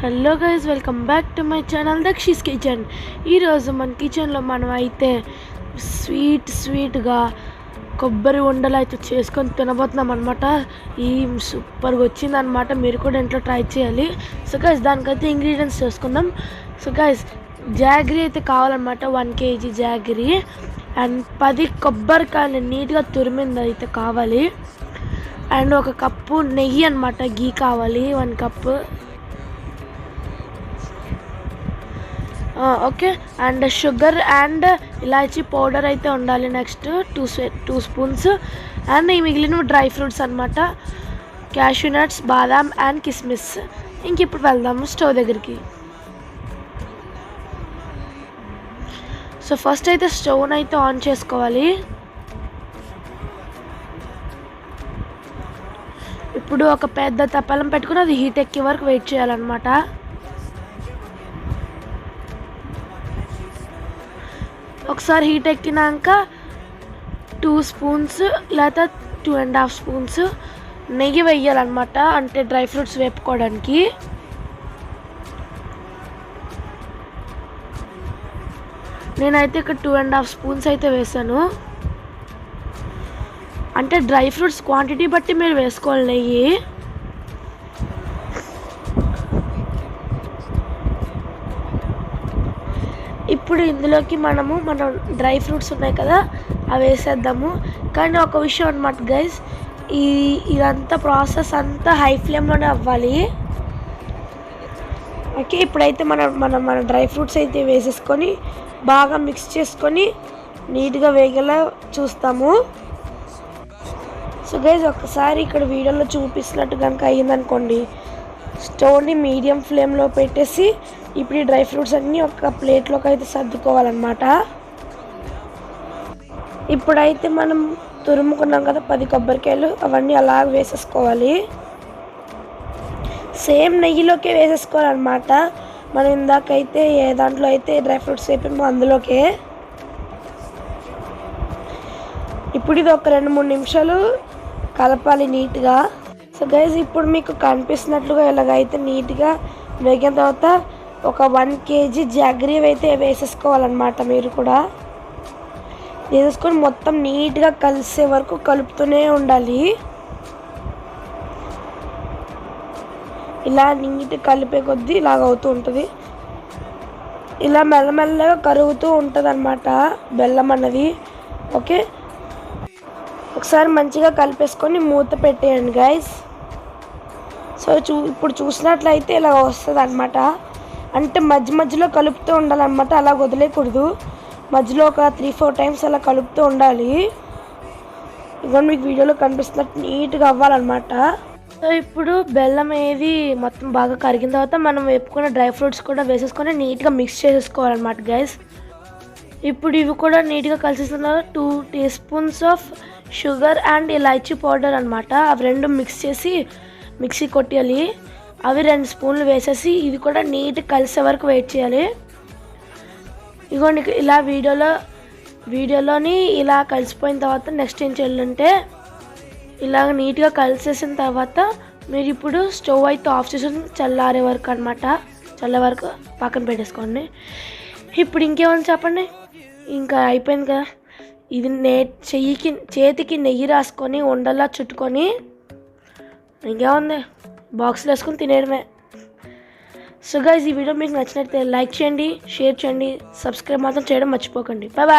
Hello guys, welcome back to my channel Dakshi's kitchen. ఈరోజు మన కిచెన్లో మనం అయితే స్వీట్గా కొబ్బరి ఉండలు అయితే చేసుకొని తినబోతున్నాం అనమాట. ఈ సూపర్గా వచ్చిందనమాట. మీరు కూడా ఇంట్లో ట్రై చేయాలి. సో గైస్, దానికైతే ఇంగ్రీడియంట్స్ చేసుకుందాం. సో గైస్, జాగరీ అయితే కావాలన్నమాట. 1 kg జాగరీ అండ్ 10 కొబ్బరికాయలు నీట్గా తురిమింది అయితే కావాలి. అండ్ 1 కప్పు నెయ్యి అనమాట, గీ కావాలి. 1 cup. Okay. And sugar and elaichi powder అయితే ఉండాలి. Next 2 spoons. అండ్ ఈ మిగిలిన డ్రై ఫ్రూట్స్ అనమాట, క్యాష్యూ నట్స్, బాదాం అండ్ కిస్మిస్. ఇంక ఇప్పుడు వెళ్దాము స్టవ్ దగ్గరికి. సో ఫస్ట్ అయితే స్టవ్ని అయితే ఆన్ చేసుకోవాలి. ఇప్పుడు ఒక పెద్ద తపాలం పెట్టుకుని అది హీట్ ఎక్కే వరకు వెయిట్ చేయాలన్నమాట. ఒకసారి హీట్ ఎక్కినాక 2 స్పూన్స్ లేదా 2.5 స్పూన్స్ నెయ్యి వేయాలన్నమాట, అంటే డ్రై ఫ్రూట్స్ వేపుకోవడానికి. నేనైతే ఇక్కడ 2.5 స్పూన్స్ అయితే వేసాను. అంటే డ్రై ఫ్రూట్స్ క్వాంటిటీ బట్టి మీరు వేసుకోవాలి నెయ్యి. ఇప్పుడు ఇందులోకి మన డ్రై ఫ్రూట్స్ ఉన్నాయి కదా, అవి వేసేద్దాము. కానీ ఒక విషయం అన్నమాట గైస్, ఇదంతా ప్రాసెస్ అంతా హై ఫ్లేమ్లోనే అవ్వాలి. ఓకే. ఇప్పుడైతే మన డ్రై ఫ్రూట్స్ అయితే వేసేసుకొని బాగా మిక్స్ చేసుకొని నీట్గా వేగేలా చూస్తాము. సో గైస్, ఒకసారి ఇక్కడ వీడియోలో చూపిస్తున్నట్టు కనుక అయ్యిందనుకోండి, స్టవ్ని మీడియం ఫ్లేమ్లో పెట్టేసి ఇప్పుడు ఈ డ్రై ఫ్రూట్స్ అన్నీ ఒక ప్లేట్లోకి అయితే సర్దుకోవాలన్నమాట. ఇప్పుడైతే మనం తురుముకున్నాం కదా 10 కొబ్బరికాయలు, అవన్నీ అలా వేసేసుకోవాలి. సేమ్ నెయ్యిలోకే వేసేసుకోవాలన్నమాట. మనం ఇందాకైతే ఏ దాంట్లో అయితే డ్రై ఫ్రూట్స్ వేపామో అందులోకే. ఇప్పుడు ఇది ఒక 2-3 నిమిషాలు కలపాలి నీట్గా. సో గైస్, ఇప్పుడు మీకు కనిపిస్తున్నట్లుగా ఇలాగైతే నీట్గా వేగిన తర్వాత ఒక 1 kg జాగరీ అయితే వేసేసుకోవాలన్నమాట. మీరు కూడా వేసేసుకొని మొత్తం నీట్గా కలిసే వరకు కలుపుతూనే ఉండాలి. ఇలా నీట్గా కలిపే కొద్దీ ఇలాగ అవుతూ ఉంటుంది. ఇలా మెల్లమెల్లగా కరుగుతూ ఉంటుంది అన్నమాట బెల్లం అన్నది. ఓకే. ఒకసారి మంచిగా కలిపేసుకొని మూత పెట్టేయండి గైస్. సో ఇప్పుడు చూసినట్లయితే ఇలా వస్తుంది అన్నమాట. అంటే మధ్యలో కలుపుతూ ఉండాలన్నమాట, అలా వదిలేయకూడదు. మధ్యలో ఒక 3-4 టైమ్స్ అలా కలుపుతూ ఉండాలి. ఇక మీకు వీడియోలో కనిపిస్తున్నట్టు నీట్గా అవ్వాలన్నమాట. సో ఇప్పుడు బెల్లం ఏది మొత్తం బాగా కరిగిన తర్వాత మనం వేపుకున్న డ్రై ఫ్రూట్స్ కూడా వేసేసుకొని నీట్గా మిక్స్ చేసేసుకోవాలన్నమాట గైస్. ఇప్పుడు ఇవి కూడా నీట్గా కలిసేసిన 2 teaspoons of sugar and elaichi powder అనమాట. అవి 2 మిక్స్ చేసి మిక్సీ కొట్టేయాలి. అవి 2 స్పూన్లు వేసేసి ఇది కూడా నీట్గా కలిసే వరకు వెయిట్ చేయాలి. ఇగోండి, ఇలా వీడియోలోని ఇలా కలిసిపోయిన తర్వాత నెక్స్ట్ ఏం చేయాలంటే, ఇలాగ నీట్గా కలిసేసిన తర్వాత మీరు ఇప్పుడు స్టవ్ అయితే ఆఫ్ చేసి చల్లారే వరకు అనమాట, చల్లే వరకు పక్కన పెట్టేసుకోండి. ఇప్పుడు ఇంకేమని చెప్పండి, ఇంకా అయిపోయింది కదా. ఇది చేతికి నెయ్యి రాసుకొని ఉండలా చుట్టుకొని ఇంకేముంది, బాక్స్లో వేసుకొని తినేయడమే. సో గైస్, ఈ వీడియో మీకు నచ్చినట్లయితే లైక్ చేయండి, షేర్ చేయండి, సబ్స్క్రైబ్ మాత్రం చేయడం మర్చిపోకండి. Bye bye.